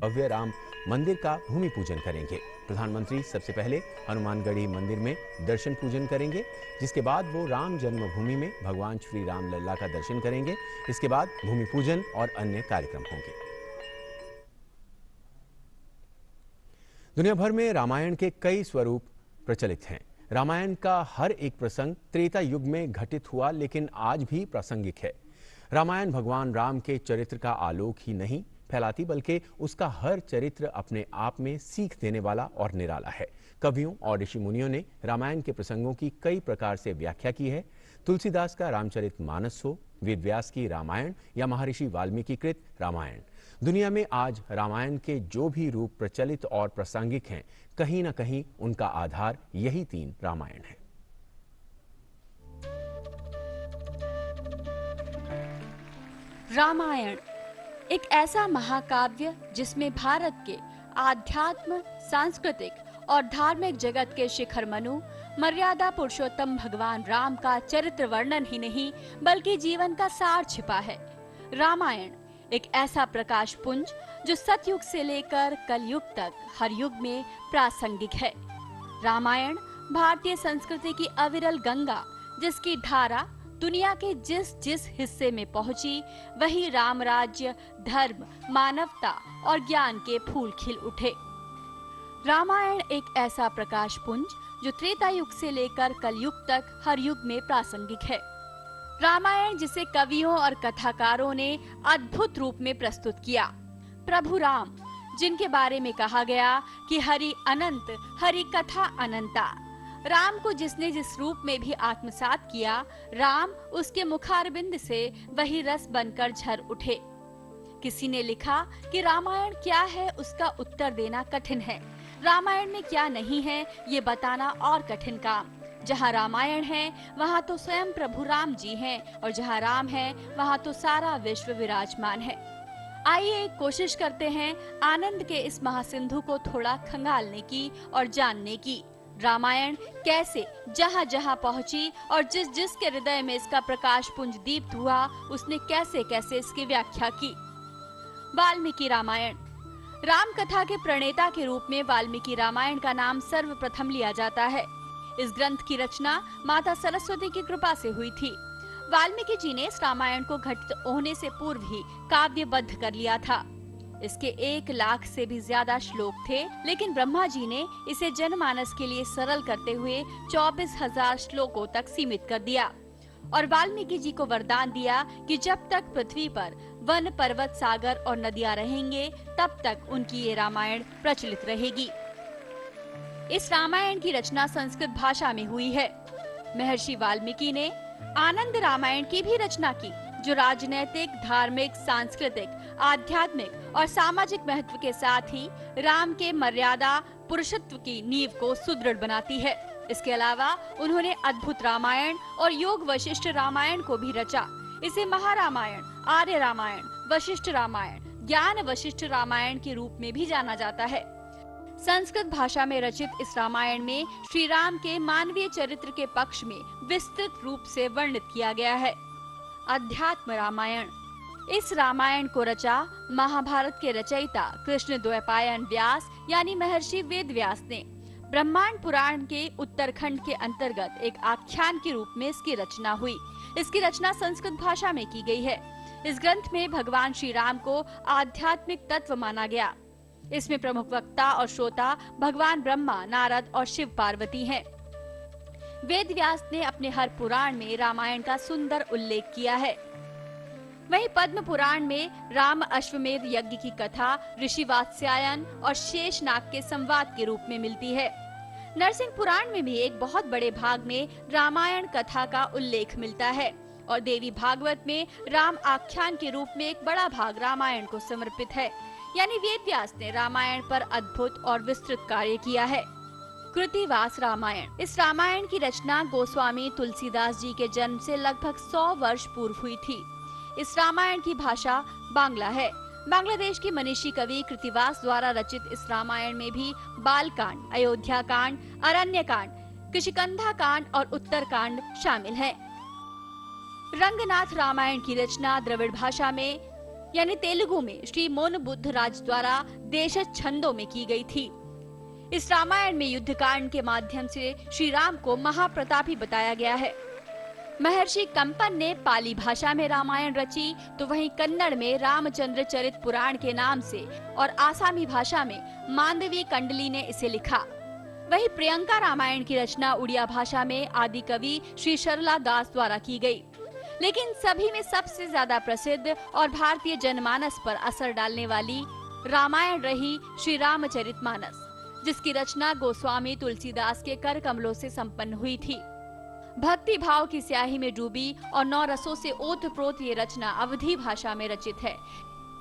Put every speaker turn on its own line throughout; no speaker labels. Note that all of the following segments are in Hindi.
भव्य राम मंदिर का भूमि पूजन करेंगे। प्रधानमंत्री सबसे पहले हनुमानगढ़ी मंदिर में दर्शन पूजन करेंगे, जिसके बाद वो राम जन्मभूमि में भगवान श्री राम लल्ला का दर्शन करेंगे। इसके बाद भूमि पूजन और अन्य कार्यक्रम होंगे। दुनिया भर में रामायण के कई स्वरूप प्रचलित हैं। रामायण का हर एक प्रसंग त्रेता युग में घटित हुआ, लेकिन आज भी प्रासंगिक है। रामायण भगवान राम के चरित्र का आलोक ही नहीं फैलाती, बल्कि उसका हर चरित्र अपने आप में सीख देने वाला और निराला है। कवियों और ऋषि मुनियों ने रामायण के प्रसंगों की कई प्रकार से व्याख्या की है। तुलसीदास का रामचरितमानस हो, वेद व्यास की रामायण या महर्षि वाल्मीकि कृत रामायण, दुनिया में आज रामायण के जो भी रूप प्रचलित और प्रासंगिक हैं, कहीं न कहीं उनका आधार यही 3 रामायण है।
रामायण एक ऐसा महाकाव्य जिसमें भारत के आध्यात्म, सांस्कृतिक और धार्मिक जगत के शिखर मनु, मर्यादा पुरुषोत्तम भगवान राम का चरित्र वर्णन ही नहीं बल्कि जीवन का सार छिपा है। रामायण एक ऐसा प्रकाश पुंज जो सतयुग से लेकर कलयुग तक हर युग में प्रासंगिक है। रामायण भारतीय संस्कृति की अविरल गंगा, जिसकी धारा दुनिया के जिस जिस हिस्से में पहुंची, वही राम राज्य, धर्म, मानवता और ज्ञान के फूल खिल उठे। रामायण एक ऐसा प्रकाश पुंज जो त्रेता युग से लेकर कलयुग तक हर युग में प्रासंगिक है। रामायण जिसे कवियों और कथाकारों ने अद्भुत रूप में प्रस्तुत किया। प्रभु राम, जिनके बारे में कहा गया कि हरि अनंत, हरि कथा अनंता। राम को जिसने जिस रूप में भी आत्मसात किया, राम उसके मुखारबिंद से वही रस बनकर झर उठे। किसी ने लिखा कि रामायण क्या है उसका उत्तर देना कठिन है, रामायण में क्या नहीं है ये बताना और कठिन काम। जहाँ रामायण है वहाँ तो स्वयं प्रभु राम जी हैं, और जहाँ राम है वहाँ तो सारा विश्व विराजमान है। आइए कोशिश करते हैं आनंद के इस महासिंधु को थोड़ा खंगालने की और जानने की। रामायण कैसे जहाँ जहाँ पहुँची और जिस जिस के हृदय में इसका प्रकाश पुंज दीप्त हुआ, उसने कैसे कैसे इसकी व्याख्या की। वाल्मीकि रामायण। राम कथा के प्रणेता के रूप में वाल्मीकि रामायण का नाम सर्वप्रथम लिया जाता है। इस ग्रंथ की रचना माता सरस्वती की कृपा से हुई थी। वाल्मीकि जी ने इस रामायण को घटित होने से पूर्व ही काव्यबद्ध कर लिया था। इसके 1 लाख से भी ज्यादा श्लोक थे, लेकिन ब्रह्मा जी ने इसे जनमानस के लिए सरल करते हुए 24,000 श्लोकों तक सीमित कर दिया और वाल्मीकि जी को वरदान दिया कि जब तक पृथ्वी पर वन, पर्वत, सागर और नदियां रहेंगे, तब तक उनकी ये रामायण प्रचलित रहेगी। इस रामायण की रचना संस्कृत भाषा में हुई है। महर्षि वाल्मीकि ने आनंद रामायण की भी रचना की, जो राजनैतिक, धार्मिक, सांस्कृतिक, आध्यात्मिक और सामाजिक महत्व के साथ ही राम के मर्यादा पुरुषत्व की नींव को सुदृढ़ बनाती है। इसके अलावा उन्होंने अद्भुत रामायण और योग वशिष्ठ रामायण को भी रचा। इसे महारामायण, आर्य रामायण, वशिष्ठ रामायण, ज्ञान वशिष्ठ रामायण के रूप में भी जाना जाता है। संस्कृत भाषा में रचित इस रामायण में श्री राम के मानवीय चरित्र के पक्ष में विस्तृत रूप से वर्णित किया गया है। अध्यात्म रामायण। इस रामायण को रचा महाभारत के रचयिता कृष्ण द्वैपायन व्यास यानी महर्षि वेद व्यास ने। ब्रह्मांड पुराण के उत्तरखंड के अंतर्गत एक आख्यान के रूप में इसकी रचना हुई। इसकी रचना संस्कृत भाषा में की गई है। इस ग्रंथ में भगवान श्री राम को आध्यात्मिक तत्व माना गया। इसमें प्रमुख वक्ता और श्रोता भगवान ब्रह्मा, नारद और शिव पार्वती हैं। वेद व्यास ने अपने हर पुराण में रामायण का सुंदर उल्लेख किया है। वहीं पद्म पुराण में राम अश्वमेध यज्ञ की कथा ऋषि वात्स्यायन और शेषनाग के संवाद के रूप में मिलती है। नरसिंह पुराण में भी एक बहुत बड़े भाग में रामायण कथा का उल्लेख मिलता है और देवी भागवत में राम आख्यान के रूप में एक बड़ा भाग रामायण को समर्पित है। यानी वेद व्यास ने रामायण पर अद्भुत और विस्तृत कार्य किया है। कृतिवास रामायण। इस रामायण की रचना गोस्वामी तुलसीदास जी के जन्म से लगभग 100 वर्ष पूर्व हुई थी। इस रामायण की भाषा बांग्ला है। बांग्लादेश के मनीषी कवि कृतिवास द्वारा रचित इस रामायण में भी बाल कांड, अयोध्या कांड, अरण्य कांड, किष्किंधा कांड और उत्तर कांड शामिल है। रंगनाथ रामायण की रचना द्रविड़ भाषा में यानी तेलुगु में श्री मोन बुद्ध राज द्वारा देश छंदों में की गई थी। इस रामायण में युद्ध कांड के माध्यम से श्री राम को महाप्रतापी बताया गया है। महर्षि कंपन ने पाली भाषा में रामायण रची, तो वहीं कन्नड़ में रामचंद्र चरित पुराण के नाम से और आसामी भाषा में मांडवी कंडली ने इसे लिखा। वहीं प्रियंका रामायण की रचना उड़िया भाषा में आदि कवि श्री सरला दास द्वारा की गई। लेकिन सभी में सबसे ज्यादा प्रसिद्ध और भारतीय जनमानस पर असर डालने वाली रामायण रही श्री रामचरितमानस, जिसकी रचना गोस्वामी तुलसीदास के कर कमलों से संपन्न हुई थी। भक्ति भाव की स्याही में डूबी और 9 रसों से ओतप्रोत ये रचना अवधी भाषा में रचित है।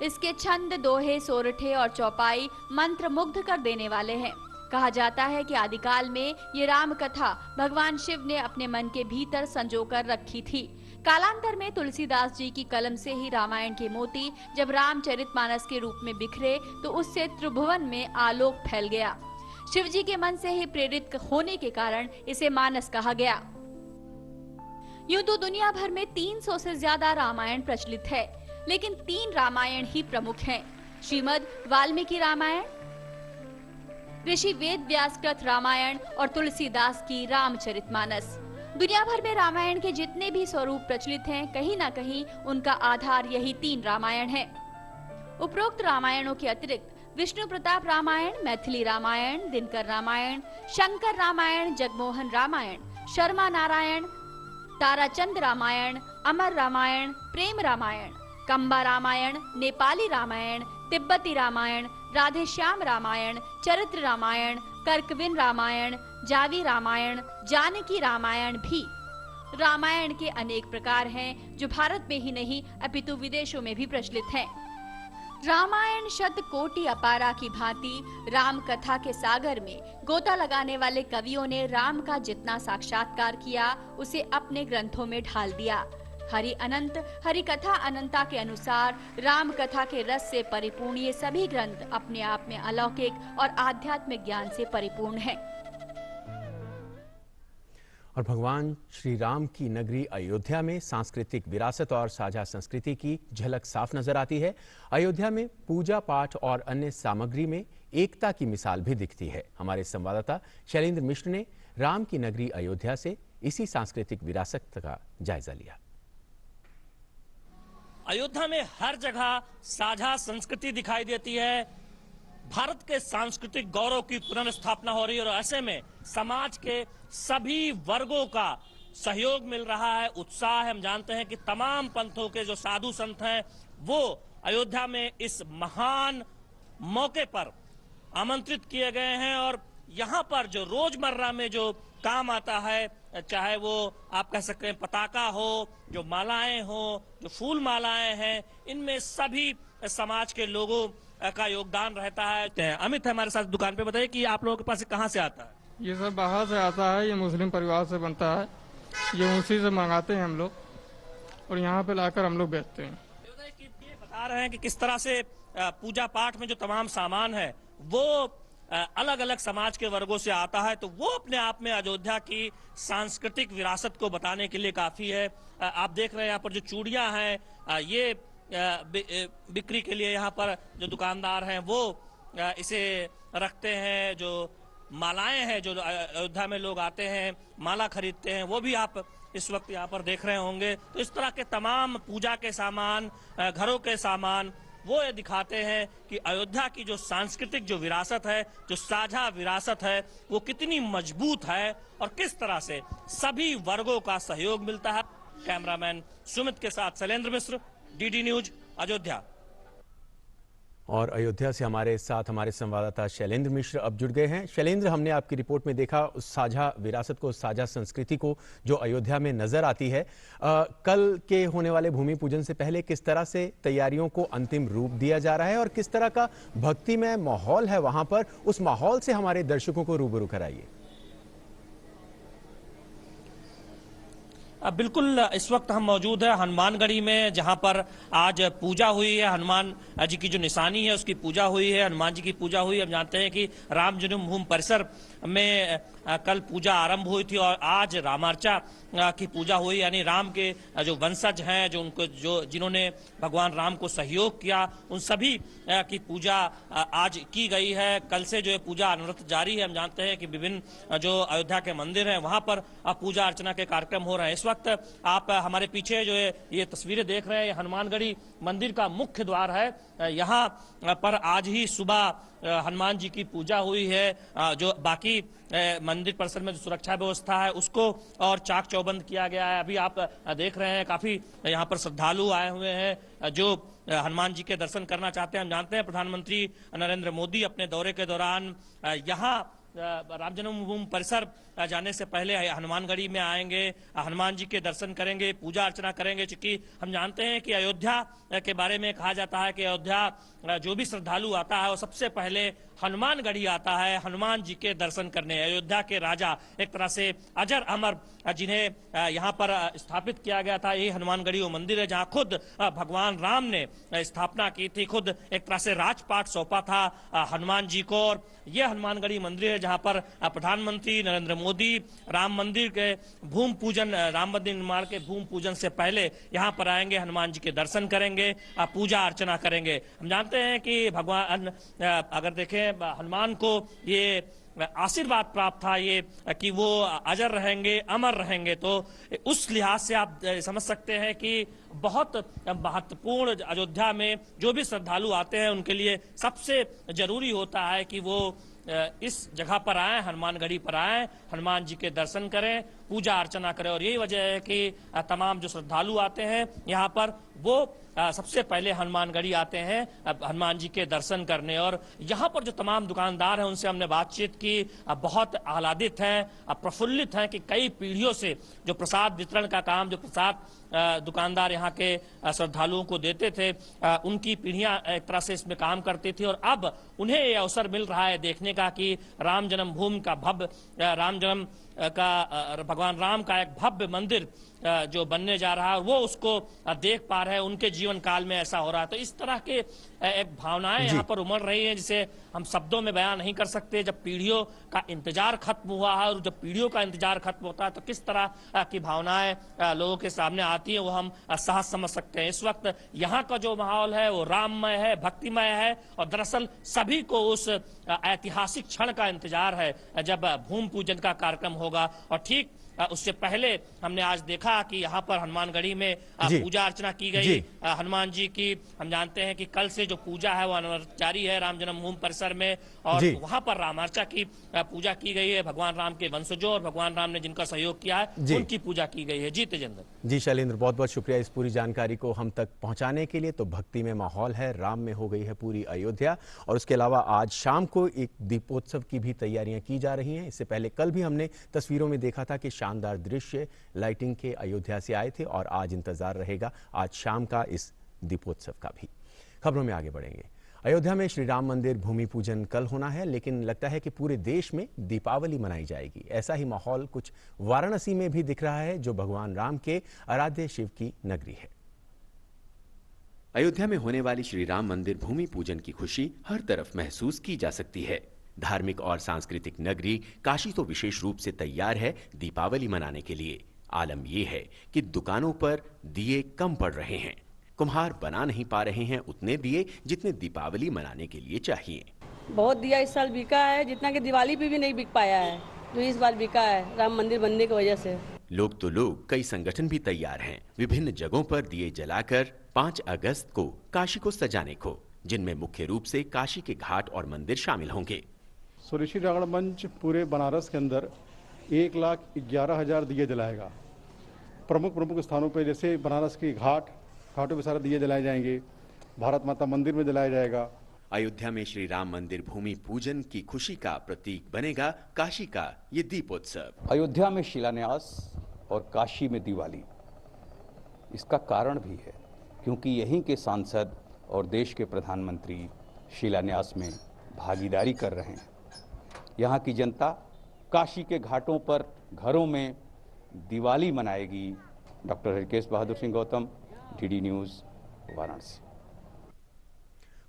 इसके छंद, दोहे, सोरठे और चौपाई मंत्र मुग्ध कर देने वाले हैं। कहा जाता है कि आदिकाल में ये राम कथा भगवान शिव ने अपने मन के भीतर संजोकर रखी थी। कालांतर में तुलसीदास जी की कलम से ही रामायण के मोती जब रामचरितमानस के रूप में बिखरे तो उससे त्रिभुवन में आलोक फैल गया। शिव जी के मन से ही प्रेरित होने के कारण इसे मानस कहा गया। यूं तो दुनिया भर में 300 से ज्यादा रामायण प्रचलित है, लेकिन 3 रामायण ही प्रमुख हैं। श्रीमद् वाल्मीकि रामायण, ऋषि वेद व्यास कृत रामायण और तुलसीदास की रामचरितमानस। दुनिया भर में रामायण के जितने भी स्वरूप प्रचलित हैं, कहीं न कहीं उनका आधार यही 3 रामायण है। उपरोक्त रामायणों के अतिरिक्त विष्णु प्रताप रामायण, मैथिली रामायण, दिनकर रामायण, शंकर रामायण, जगमोहन रामायण, शर्मा नारायण, ताराचंद रामायण, अमर रामायण, प्रेम रामायण, कंबा रामायण, नेपाली रामायण, तिब्बती रामायण, राधे श्याम रामायण, चरित्र रामायण, कर्कविन रामायण, जावी रामायण, जानकी रामायण भी। रामायण के अनेक प्रकार हैं जो भारत में ही नहीं अपितु विदेशों में भी प्रचलित हैं। रामायण शत कोटि अपारा की भांति राम कथा के सागर में गोता लगाने वाले कवियों ने राम का जितना साक्षात्कार किया उसे अपने ग्रंथों में ढाल दिया। हरि अनंत, हरि कथा अनंता के अनुसार राम कथा के रस से परिपूर्ण ये सभी ग्रंथ अपने आप में अलौकिक और आध्यात्मिक ज्ञान से परिपूर्ण हैं।
और भगवान श्री राम की नगरी अयोध्या में सांस्कृतिक विरासत और साझा संस्कृति की झलक साफ नजर आती है। अयोध्या में पूजा पाठ और अन्य सामग्री में एकता की मिसाल भी दिखती है। हमारे संवाददाता शैलेंद्र मिश्र ने राम की नगरी अयोध्या से इसी सांस्कृतिक विरासत का जायजा लिया।
अयोध्या में हर जगह साझा संस्कृति दिखाई देती है। भारत के सांस्कृतिक गौरव की पुनर्स्थापना हो रही है और ऐसे में समाज के सभी वर्गों का सहयोग मिल रहा है, उत्साह है। हम जानते हैं कि तमाम पंथों के जो साधु संत हैं वो अयोध्या में इस महान मौके पर आमंत्रित किए गए हैं और यहाँ पर जो रोजमर्रा में जो काम आता है, चाहे वो आप कह सकते हैं पताका हो, जो मालाएं हो, जो फूल मालाएं हैं, इनमें सभी समाज के लोगों का योगदान रहता है। अमित है हमारे साथ दुकान पे, बताइए कि आप लोगों के पास कहाँ से आता है?
ये सब बाहर से आता है, ये मुस्लिम परिवार से बनता है, ये उसी से मंगाते हैं हम लोग और यहाँ पे लाकर हम लोग बेचते हैं।
ये बता रहे हैं कि किस तरह से पूजा पाठ में जो तमाम सामान है वो अलग अलग समाज के वर्गों से आता है, तो वो अपने आप में अयोध्या की सांस्कृतिक विरासत को बताने के लिए काफी है। आप देख रहे हैं यहाँ पर जो चूड़ियां हैं, ये बिक्री के लिए यहाँ पर जो दुकानदार हैं वो इसे रखते हैं। जो मालाएं हैं, जो अयोध्या में लोग आते हैं माला खरीदते हैं, वो भी आप इस वक्त यहाँ पर देख रहे होंगे। तो इस तरह के तमाम पूजा के सामान, घरों के सामान, वो ये दिखाते हैं कि अयोध्या की जो सांस्कृतिक जो विरासत है, जो साझा विरासत है, वो कितनी मजबूत है और किस तरह से सभी वर्गों का सहयोग मिलता है। कैमरामैन सुमित के साथ शैलेंद्र मिश्र, डीडी न्यूज, अयोध्या।
और अयोध्या से हमारे साथ हमारे संवाददाता शैलेंद्र मिश्र अब जुड़ गए हैं। शैलेंद्र, हमने आपकी रिपोर्ट में देखा उस साझा विरासत को, साझा संस्कृति को जो अयोध्या में नजर आती है। कल के होने वाले भूमि पूजन से पहले किस तरह से तैयारियों को अंतिम रूप दिया जा रहा है और किस तरह का भक्तिमय माहौल है वहां पर, उस माहौल से हमारे दर्शकों को रूबरू कराइए।
बिल्कुल, इस वक्त हम मौजूद है हनुमानगढ़ी में, जहां पर आज पूजा हुई है। हनुमान जी की जो निशानी है उसकी पूजा हुई है, हनुमान जी की पूजा हुई। हम जानते हैं कि राम जन्मभूमि परिसर में कल पूजा आरंभ हुई थी और आज रामार्चा की पूजा हुई, यानी राम के जो वंशज हैं, जो जिन्होंने भगवान राम को सहयोग किया, उन सभी की पूजा आज की गई है। कल से जो है पूजा अनवरत जारी है। हम जानते हैं कि विभिन्न जो अयोध्या के मंदिर हैं वहां पर पूजा अर्चना के कार्यक्रम हो रहे हैं। इस वक्त आप हमारे पीछे जो है ये तस्वीरें देख रहे हैं, हनुमानगढ़ी मंदिर का मुख्य द्वार है। यहाँ पर आज ही सुबह हनुमान जी की पूजा हुई है। जो बाकी मंदिर परिसर में जो सुरक्षा व्यवस्था है उसको और चाक चौबंद किया गया है। अभी आप देख रहे हैं काफी यहाँ पर श्रद्धालु आए हुए हैं जो हनुमान जी के दर्शन करना चाहते हैं। हम जानते हैं प्रधानमंत्री नरेंद्र मोदी अपने दौरे के दौरान यहाँ राम जन्मभूमि परिसर जाने से पहले हनुमानगढ़ी में आएंगे, हनुमान जी के दर्शन करेंगे, पूजा अर्चना करेंगे। क्योंकि हम जानते हैं कि अयोध्या के बारे में कहा जाता है कि अयोध्या जो भी श्रद्धालु आता है वो सबसे पहले हनुमानगढ़ी आता है हनुमान जी के दर्शन करने। अयोध्या के राजा, एक तरह से अजर अमर, जिन्हें यहाँ पर स्थापित किया गया था, यही हनुमानगढ़ी वो मंदिर है जहाँ खुद भगवान राम ने स्थापना की थी, खुद एक तरह से राजपाट सौंपा था हनुमान जी को। और यह हनुमानगढ़ी मंदिर है जहाँ पर प्रधानमंत्री नरेंद्र मोदी राम मंदिर के भूमि पूजन, राम मंदिर निर्माण के भूमि पूजन से पहले यहाँ पर आएंगे, हनुमान जी के दर्शन करेंगे, पूजा अर्चना करेंगे। हम जानते हैं कि भगवान, अगर देखें हनुमान को ये आशीर्वाद प्राप्त था ये कि वो अजर रहेंगे, अमर रहेंगे, तो उस लिहाज से आप समझ सकते हैं कि बहुत महत्वपूर्ण अयोध्या में जो भी श्रद्धालु आते हैं उनके लिए सबसे जरूरी होता है कि वो इस जगह पर आए, हनुमानगढ़ी पर आए, हनुमान जी के दर्शन करें, पूजा अर्चना करें। और यही वजह है कि तमाम जो श्रद्धालु आते हैं यहाँ पर वो सबसे पहले हनुमानगढ़ी आते हैं हनुमान जी के दर्शन करने। और यहाँ पर जो तमाम दुकानदार हैं उनसे हमने बातचीत की, बहुत आह्लादित हैं, प्रफुल्लित हैं कि कई पीढ़ियों से जो प्रसाद वितरण का काम, जो प्रसाद दुकानदार यहाँ के श्रद्धालुओं को देते थे, उनकी पीढ़ियां एक तरह से इसमें काम करती थी और अब उन्हें ये अवसर मिल रहा है देखने का कि राम जन्मभूमि का भव्य, राम जन्म का, भगवान राम का एक भव्य मंदिर जो बनने जा रहा है वो उसको देख पा रहे हैं, उनके जीवन काल में ऐसा हो रहा है। तो इस तरह के एक भावनाएं यहाँ पर उमड़ रही हैं जिसे हम शब्दों में बयान नहीं कर सकते। जब पीढ़ियों का इंतजार खत्म हुआ है और जब पीढ़ियों का इंतजार खत्म होता है तो किस तरह की भावनाएं लोगों के सामने आती हैं वो हम सहज समझ सकते हैं। इस वक्त यहाँ का जो माहौल है वो राममय है, भक्तिमय है और दरअसल सभी को उस ऐतिहासिक क्षण का इंतजार है जब भूमि पूजन का कार्यक्रम होगा। और ठीक उससे पहले हमने आज देखा कि यहाँ पर हनुमानगढ़ी में पूजा अर्चना की गई हनुमान जी की। हम जानते हैं कि कल से जो पूजा है वो अनवरत जारी है राम जन्मभूमि परिसर में और वहाँ पर रामार्चा की पूजा की गई है। भगवान राम के वंशजों और भगवान राम ने जिनका सहयोग किया है उनकी पूजा की गई है। जी तेजेंद्र। जी
शैलेंद्र, बहुत बहुत शुक्रिया इस पूरी जानकारी को हम तक पहुँचाने के लिए। तो भक्ति में माहौल है, राम में हो गई है पूरी अयोध्या और उसके अलावा आज शाम को एक दीपोत्सव की भी तैयारियां की जा रही हैं। इससे पहले कल भी हमने तस्वीरों में देखा था कि शानदार दृश्य लाइटिंग के अयोध्या से आए थे और आज इंतजार रहेगा आज शाम का इस दीपोत्सव का भी। खबरों में आगे बढ़ेंगे। अयोध्या में श्री राम मंदिर भूमि पूजन कल होना है, लेकिन लगता है कि पूरे देश में दीपावली मनाई जाएगी। ऐसा ही माहौल कुछ वाराणसी में भी दिख रहा है जो भगवान राम के आराध्य शिव की नगरी है।
अयोध्या में होने वाली श्री राम मंदिर भूमि पूजन की खुशी हर तरफ महसूस की जा सकती है। धार्मिक और सांस्कृतिक नगरी काशी तो विशेष रूप से तैयार है दीपावली मनाने के लिए। आलम यह है कि दुकानों पर दिए कम पड़ रहे हैं। कुम्हार बना नहीं पा रहे हैं उतने दिए जितने दीपावली मनाने के लिए चाहिए।
बहुत दिया इस साल बिका है जितना कि दिवाली पे भी नहीं बिक पाया है, जो इस बार बिका है राम मंदिर बनने की वजह से।
लोग कई संगठन भी तैयार हैं विभिन्न जगहों पर दिए जलाकर 5 अगस्त को काशी को सजाने को, जिनमें मुख्य रूप से काशी के घाट और मंदिर शामिल होंगे।
ऋषि रावण मंच पूरे बनारस के अंदर 1,11,000 दिए जलाएगा। प्रमुख स्थानों पे जैसे बनारस के घाटों पे सारे दिए जलाए जाएंगे, भारत माता मंदिर में जलाया जाएगा।
अयोध्या में श्री राम मंदिर भूमि पूजन की खुशी का प्रतीक बनेगा काशी का ये दीपोत्सव।
अयोध्या में शिलान्यास और काशी में दिवाली, इसका कारण भी है क्योंकि यहीं के सांसद और देश के प्रधानमंत्री शिलान्यास में भागीदारी कर रहे हैं। यहाँ की जनता काशी के घाटों पर घरों में दिवाली मनाएगी, doctor Harkesh Bahadur Singh Gautam, DD news, Varanasi.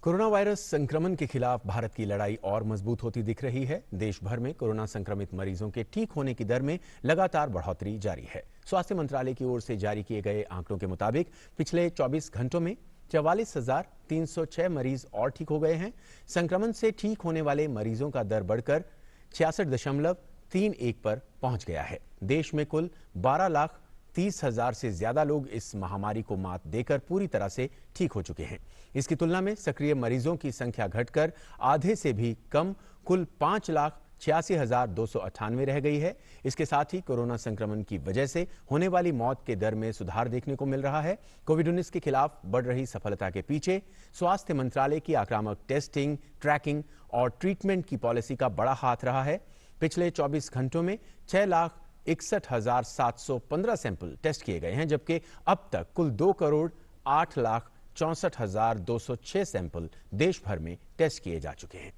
Corona virus संक्रमण के खिलाफ भारत की लड़ाई और मजबूत होती दिख रही है। देश भर में कोरोना संक्रमित मरीजों के ठीक होने की दर में लगातार बढ़ोतरी जारी है। स्वास्थ्य मंत्रालय की ओर से जारी किए गए आंकड़ों के मुताबिक पिछले 24 घंटों में 44,306 मरीज और ठीक हो गए हैं। संक्रमण से ठीक होने वाले मरीजों का दर बढ़कर 66.31 पर पहुंच गया है। देश में कुल 12,30,000 से ज्यादा लोग इस महामारी को मात देकर पूरी तरह से ठीक हो चुके हैं। इसकी तुलना में सक्रिय मरीजों की संख्या घटकर आधे से भी कम कुल 5,86,298 रह गई है। इसके साथ ही कोरोना संक्रमण की वजह से होने वाली मौत के दर में सुधार देखने को मिल रहा है। कोविड-19 के खिलाफ बढ़ रही सफलता के पीछे स्वास्थ्य मंत्रालय की आक्रामक टेस्टिंग, ट्रैकिंग और ट्रीटमेंट की पॉलिसी का बड़ा हाथ रहा है। पिछले 24 घंटों में 6,61,715 सैंपल टेस्ट किए गए हैं, जबकि अब तक कुल 2,08,64,206 सैंपल देश भर में टेस्ट किए जा चुके हैं।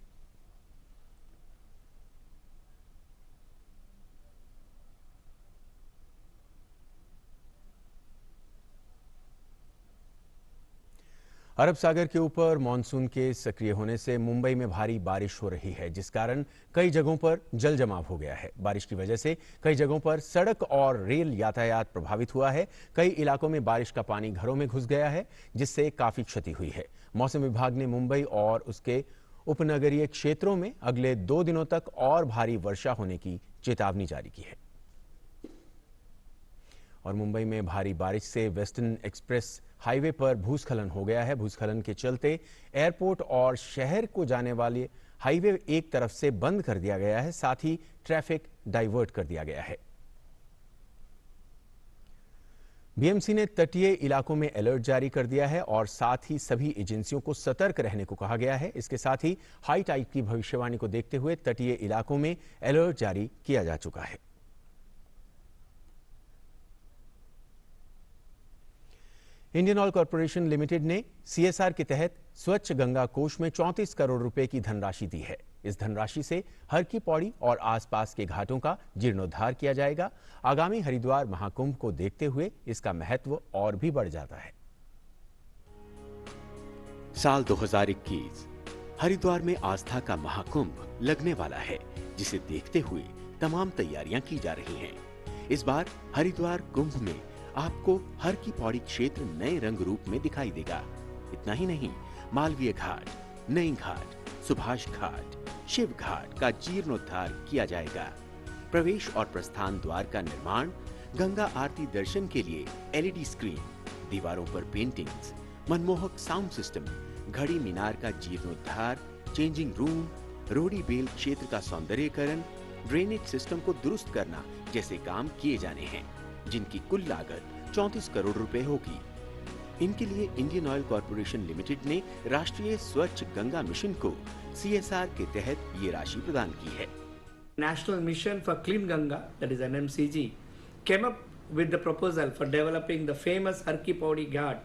अरब सागर के ऊपर मानसून के सक्रिय होने से मुंबई में भारी बारिश हो रही है, जिस कारण कई जगहों पर जल जमाव हो गया है। बारिश की वजह से कई जगहों पर सड़क और रेल यातायात प्रभावित हुआ है। कई इलाकों में बारिश का पानी घरों में घुस गया है, जिससे काफी क्षति हुई है। मौसम विभाग ने मुंबई और उसके उपनगरीय क्षेत्रों में अगले 2 दिनों तक और भारी वर्षा होने की चेतावनी जारी की है। और मुंबई में भारी बारिश से वेस्टर्न एक्सप्रेस हाईवे पर भूस्खलन हो गया है। भूस्खलन के चलते एयरपोर्ट और शहर को जाने वाले हाईवे एक तरफ से बंद कर दिया गया है, साथ ही ट्रैफिक डाइवर्ट कर दिया गया है। बीएमसी ने तटीय इलाकों में अलर्ट जारी कर दिया है और साथ ही सभी एजेंसियों को सतर्क रहने को कहा गया है। इसके साथ ही हाई टाइड की भविष्यवाणी को देखते हुए तटीय इलाकों में अलर्ट जारी किया जा चुका है। इंडियन ऑयल कॉर्पोरेशन लिमिटेड ने सीएसआर के तहत स्वच्छ गंगा कोष में 34 करोड़ रुपए की धनराशि दी है। इस धनराशि से हर की पौड़ी और आसपास के घाटों का जीर्णोद्धार किया जाएगा। आगामी हरिद्वार महाकुंभ को देखते हुए इसका महत्व और भी बढ़ जाता है।
साल 2021 हरिद्वार में आस्था का महाकुंभ लगने वाला है, जिसे देखते हुए तमाम तैयारियां की जा रही हैं। इस बार हरिद्वार कुंभ में आपको हर की पौड़ी क्षेत्र नए रंग रूप में दिखाई देगा। इतना ही नहीं, मालवीय घाट, नई घाट, सुभाष घाट, शिव घाट का जीर्णोद्धार किया जाएगा। प्रवेश और प्रस्थान द्वार का निर्माण, गंगा आरती दर्शन के लिए एलईडी स्क्रीन, दीवारों पर पेंटिंग्स, मनमोहक साउंड सिस्टम, घड़ी मीनार का जीर्णोद्धार, चेंजिंग रूम, रोडी बेल क्षेत्र का सौंदर्यीकरण, ड्रेनेज सिस्टम को दुरुस्त करना जैसे काम किए जाने हैं, जिनकी कुल लागत 34 करोड़ रुपए होगी। इनके लिए इंडियन ऑयल कॉर्पोरेशन लिमिटेड ने राष्ट्रीय स्वच्छ गंगा मिशन को सीएसआर के तहत ये राशि प्रदान की है।
National Mission for Clean Ganga, that is NMCG, came up with the proposal for developing the famous Har Ki Pauri Ghat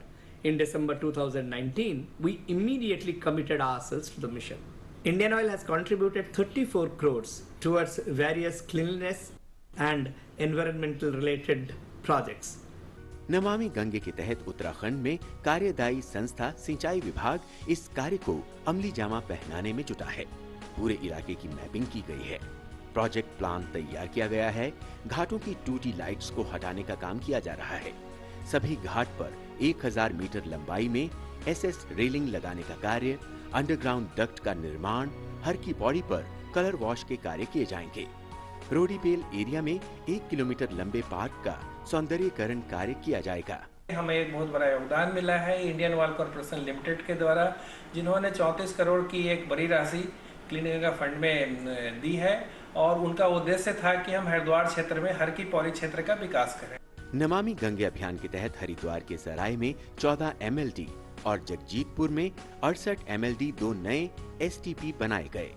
in December 2019. We immediately committed ourselves to the mission. Indian Oil has contributed 34 crores towards various cleanliness and environmental related projects.
Namami Gange के तहत उत्तराखंड में कार्यदायी संस्था सिंचाई विभाग इस कार्य को अमली जामा पहनाने में जुटा है। पूरे इलाके की मैपिंग की गई है, प्रोजेक्ट प्लान तैयार किया गया है, घाटों की टूटी लाइट्स को हटाने का काम किया जा रहा है। सभी घाट पर 1000 मीटर लंबाई में एसएस रेलिंग लगाने का कार्य, अंडरग्राउंड डक्ट का निर्माण, हर की पौड़ी पर कलर वॉश के कार्य किए जाएंगे। रोडीबेल एरिया में 1 किलोमीटर लंबे पार्क का सौंदर्यीकरण कार्य किया जाएगा।
हमें एक बहुत बड़ा योगदान मिला है इंडियन ऑयल कॉर्पोरेशन लिमिटेड के द्वारा, जिन्होंने 34 करोड़ की एक बड़ी राशि क्लीन गंगा फंड में दी है और उनका उद्देश्य था कि हम हरिद्वार क्षेत्र में हर की पौड़ी क्षेत्र का विकास करें।
नमामि गंगे अभियान के तहत हरिद्वार के सराय में 14 MLD और जगजीतपुर में 68 MLD 2 नए STP बनाए गए।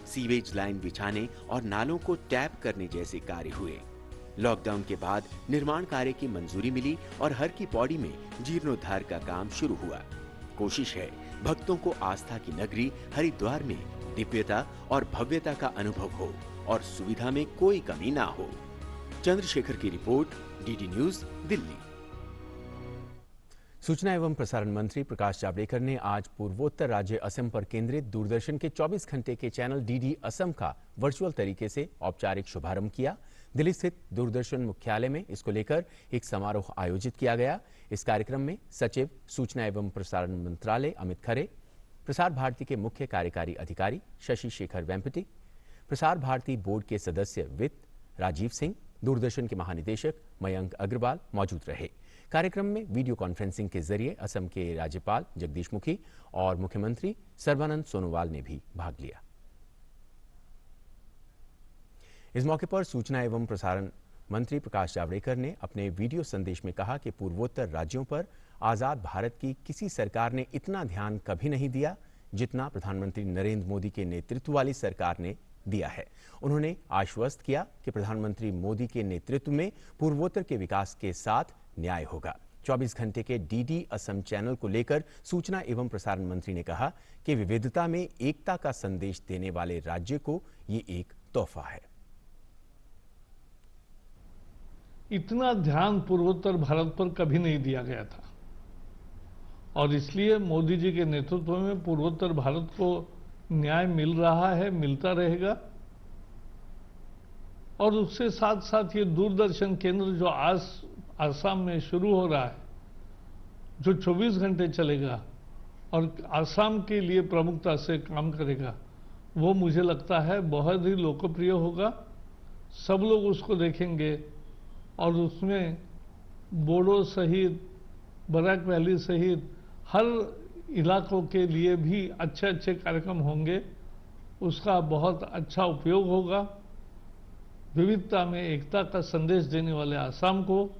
सीवेज लाइन बिछाने और नालों को टैप करने जैसे कार्य हुए। लॉकडाउन के बाद निर्माण कार्य की मंजूरी मिली और हर की पौड़ी में जीर्णोद्धार का काम शुरू हुआ। कोशिश है भक्तों को आस्था की नगरी हरिद्वार में दिव्यता और भव्यता का अनुभव हो और सुविधा में कोई कमी ना हो। चंद्रशेखर की रिपोर्ट, डीडी न्यूज, दिल्ली।
सूचना एवं प्रसारण मंत्री प्रकाश जावड़ेकर ने आज पूर्वोत्तर राज्य असम पर केंद्रित दूरदर्शन के 24 घंटे के चैनल डीडी असम का वर्चुअल तरीके से औपचारिक शुभारंभ किया। दिल्ली स्थित दूरदर्शन मुख्यालय में इसको लेकर एक समारोह आयोजित किया गया। इस कार्यक्रम में सचिव सूचना एवं प्रसारण मंत्रालय अमित खरे, प्रसार भारती के मुख्य कार्यकारी अधिकारी शशि शेखर वेम्पति, प्रसार भारती बोर्ड के सदस्य वित्त राजीव सिंह, दूरदर्शन के महानिदेशक मयंक अग्रवाल मौजूद रहे। कार्यक्रम में वीडियो कॉन्फ्रेंसिंग के जरिए असम के राज्यपाल जगदीश मुखी और मुख्यमंत्री सर्बानंद सोनोवाल ने भी भाग लिया। इस मौके पर सूचना एवं प्रसारण मंत्री प्रकाश जावड़ेकर ने अपने वीडियो संदेश में कहा कि पूर्वोत्तर राज्यों पर आजाद भारत की किसी सरकार ने इतना ध्यान कभी नहीं दिया जितना प्रधानमंत्री नरेंद्र मोदी के नेतृत्व वाली सरकार ने दिया है। उन्होंने आश्वस्त किया कि प्रधानमंत्री मोदी के नेतृत्व में पूर्वोत्तर के विकास के साथ न्याय होगा। 24 घंटे के डीडी असम चैनल को लेकर सूचना एवं प्रसारण मंत्री ने कहा कि विविधता में एकता का संदेश देने वाले राज्य को ये एक तोहफा है।
इतना ध्यान पूर्वोत्तर भारत पर कभी नहीं दिया गया था और इसलिए मोदी जी के नेतृत्व में पूर्वोत्तर भारत को न्याय मिल रहा है, मिलता रहेगा। और उसके साथ साथ ये दूरदर्शन केंद्र जो आज आसाम में शुरू हो रहा है, जो 24 घंटे चलेगा और आसाम के लिए प्रमुखता से काम करेगा, वो मुझे लगता है बहुत ही लोकप्रिय होगा। सब लोग उसको देखेंगे और उसमें बोडो सहित, बराक वैली सहित हर इलाकों के लिए भी अच्छे अच्छे कार्यक्रम होंगे। उसका बहुत अच्छा उपयोग होगा। विविधता में एकता का संदेश देने वाले आसाम को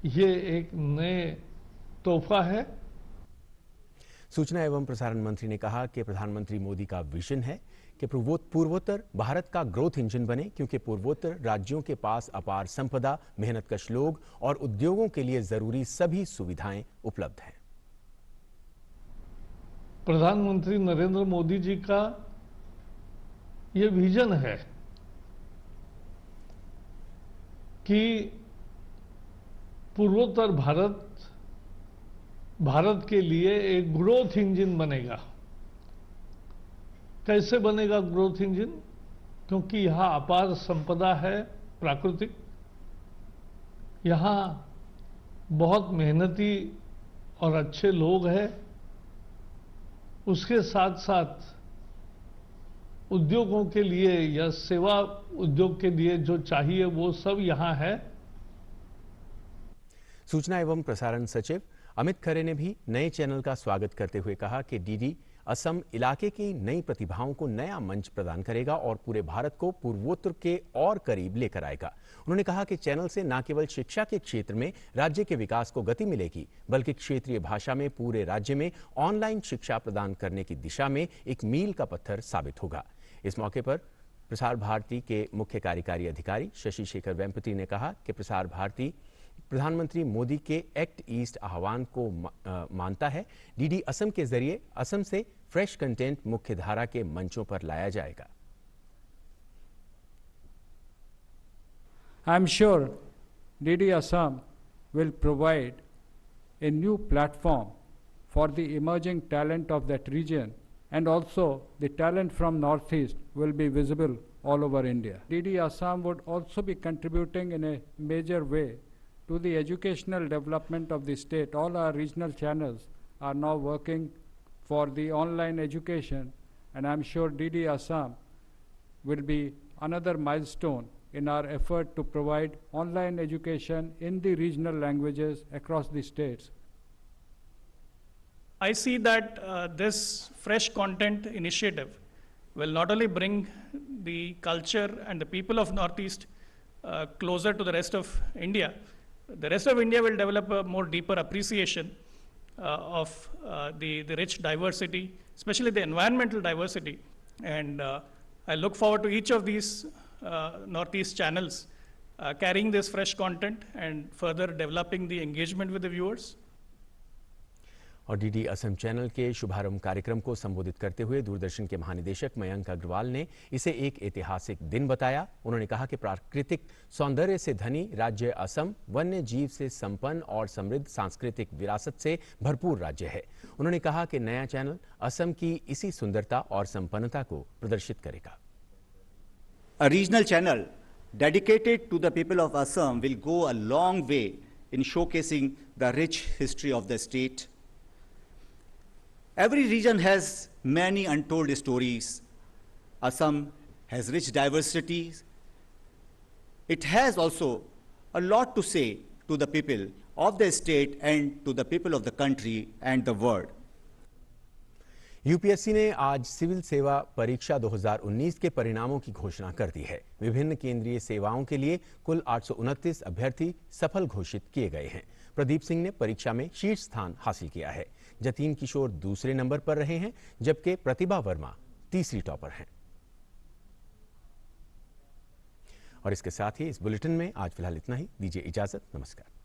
ये एक नए तोहफा है।
सूचना एवं प्रसारण मंत्री ने कहा कि प्रधानमंत्री मोदी का विजन है कि पूर्वोत्तर भारत का ग्रोथ इंजन बने, क्योंकि पूर्वोत्तर राज्यों के पास अपार संपदा, मेहनतकश लोग और उद्योगों के लिए जरूरी सभी सुविधाएं उपलब्ध हैं।
प्रधानमंत्री नरेंद्र मोदी जी का ये विजन है कि पूर्वोत्तर भारत के लिए एक ग्रोथ इंजन बनेगा। कैसे बनेगा ग्रोथ इंजन? क्योंकि यहां अपार संपदा है प्राकृतिक, यहां बहुत मेहनती और अच्छे लोग हैं। उसके साथ साथ उद्योगों के लिए या सेवा उद्योग के लिए जो चाहिए वो सब यहां है।
सूचना एवं प्रसारण सचिव अमित खरे ने भी नए चैनल का स्वागत करते हुए कहा कि डीडी असम इलाके की नई प्रतिभाओं को नया मंच प्रदान करेगा और पूरे भारत को पूर्वोत्तर के और करीब लेकर आएगा। उन्होंने कहा कि चैनल से न केवल शिक्षा के क्षेत्र में राज्य के विकास को गति मिलेगी, बल्कि क्षेत्रीय भाषा में पूरे राज्य में ऑनलाइन शिक्षा प्रदान करने की दिशा में एक मील का पत्थर साबित होगा। इस मौके पर प्रसार भारती के मुख्य कार्यकारी अधिकारी शशि शेखर वेम्पति ने कहा कि प्रसार भारती प्रधानमंत्री मोदी के एक्ट ईस्ट आह्वान को मानता है। डीडी असम के जरिए असम से फ्रेश कंटेंट मुख्य धारा के मंचों पर लाया जाएगा।
I am sure DD Assam will provide a new platform for the emerging talent of that region, and also the talent from Northeast will be visible all over India. DD Assam would also be contributing in a major way to the educational development of the state. All our regional channels are now working for the online education, and I'm sure DD Assam will be another milestone in our effort to provide online education in the regional languages across the states.
I see that this fresh content initiative will not only bring the culture and the people of Northeast closer to the rest of India. The rest of India will develop a more deeper appreciation of the rich diversity, especially the environmental diversity. And I look forward to each of these Northeast channels carrying this fresh content and further developing the engagement with the viewers.
और डीडी असम चैनल के शुभारंभ कार्यक्रम को संबोधित करते हुए दूरदर्शन के महानिदेशक मयंक अग्रवाल ने इसे एक ऐतिहासिक दिन बताया। उन्होंने कहा कि प्राकृतिक सौंदर्य से धनी राज्य असम वन्य जीव से संपन्न और समृद्ध सांस्कृतिक विरासत से भरपूर राज्य है। उन्होंने कहा कि नया चैनल असम की इसी सुंदरता और संपन्नता को प्रदर्शित करेगा।
A regional channel dedicated to the people of Assam will go a long way in showcasing the rich history of the state. Every region has many untold stories. Assam has rich diversity. It has also a lot to say to the people of the state and to the people of the country and the world.
UPSC ने आज सिविल सेवा परीक्षा 2019 के परिणामों की घोषणा कर दी है। विभिन्न केंद्रीय सेवाओं के लिए कुल 829 अभ्यर्थी सफल घोषित किए गए हैं। प्रदीप सिंह ने परीक्षा में शीर्ष स्थान हासिल किया है। जतीन किशोर दूसरे नंबर पर रहे हैं, जबकि प्रतिभा वर्मा तीसरी टॉपर हैं। और इसके साथ ही इस बुलेटिन में आज फिलहाल इतना ही। दीजिए इजाजत। नमस्कार।